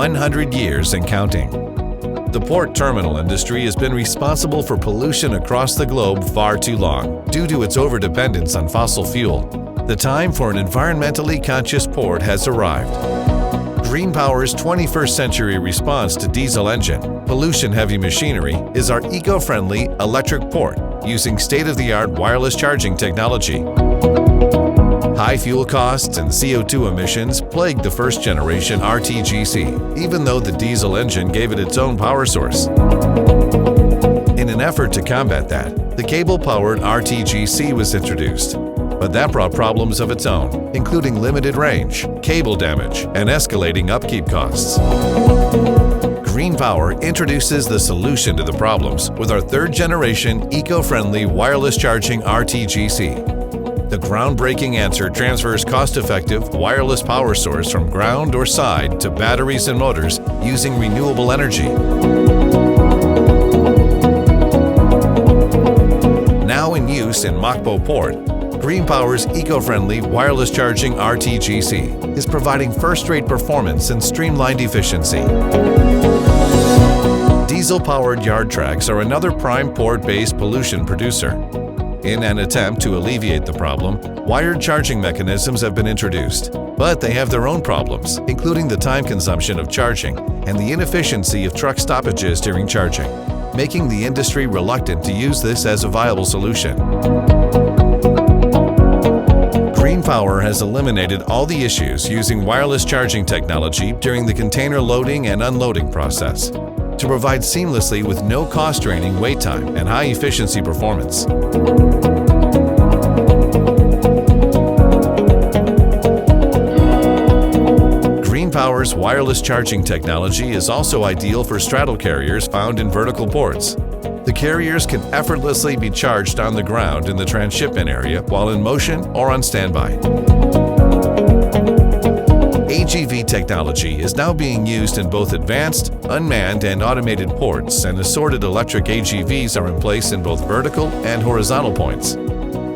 100 years and counting. The port terminal industry has been responsible for pollution across the globe far too long due to its overdependence on fossil fuel. The time for an environmentally conscious port has arrived. GreenPower's 21st century response to diesel engine, pollution-heavy machinery is our eco-friendly electric port using state-of-the-art wireless charging technology. High fuel costs and CO2 emissions plagued the first-generation RTGC, even though the diesel engine gave it its own power source. In an effort to combat that, the cable-powered RTGC was introduced. But that brought problems of its own, including limited range, cable damage, and escalating upkeep costs. GreenPower introduces the solution to the problems with our third-generation eco-friendly wireless charging RTGC. The groundbreaking answer transfers cost-effective wireless power source from ground or side to batteries and motors using renewable energy. Now in use in Mokpo Port, GreenPower's eco-friendly wireless charging RTGC is providing first-rate performance and streamlined efficiency. Diesel-powered yard tracks are another prime port-based pollution producer. In an attempt to alleviate the problem, wired charging mechanisms have been introduced, but they have their own problems, including the time consumption of charging and the inefficiency of truck stoppages during charging, making the industry reluctant to use this as a viable solution. GreenPower has eliminated all the issues using wireless charging technology during the container loading and unloading process to provide seamlessly with no cost-draining wait time and high-efficiency performance. GreenPower's wireless charging technology is also ideal for straddle carriers found in vertical ports. The carriers can effortlessly be charged on the ground in the transshipment area while in motion or on standby. AGV technology is now being used in both advanced, unmanned, and automated ports, and assorted electric AGVs are in place in both vertical and horizontal points.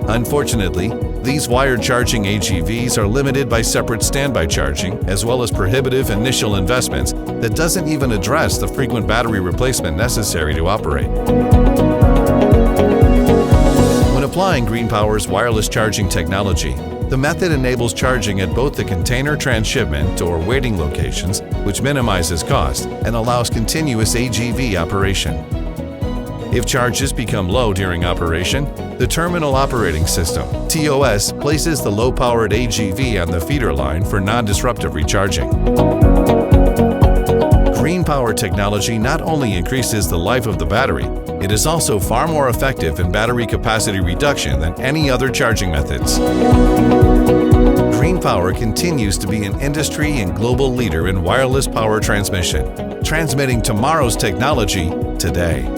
Unfortunately, these wired charging AGVs are limited by separate standby charging as well as prohibitive initial investments that doesn't even address the frequent battery replacement necessary to operate. When applying GreenPower's wireless charging technology, the method enables charging at both the container transshipment or waiting locations, which minimizes cost and allows continuous AGV operation. If charges become low during operation, the Terminal Operating System, TOS, places the low-powered AGV on the feeder line for non-disruptive recharging. GreenPower technology not only increases the life of the battery, it is also far more effective in battery capacity reduction than any other charging methods. GreenPower continues to be an industry and global leader in wireless power transmission, transmitting tomorrow's technology today.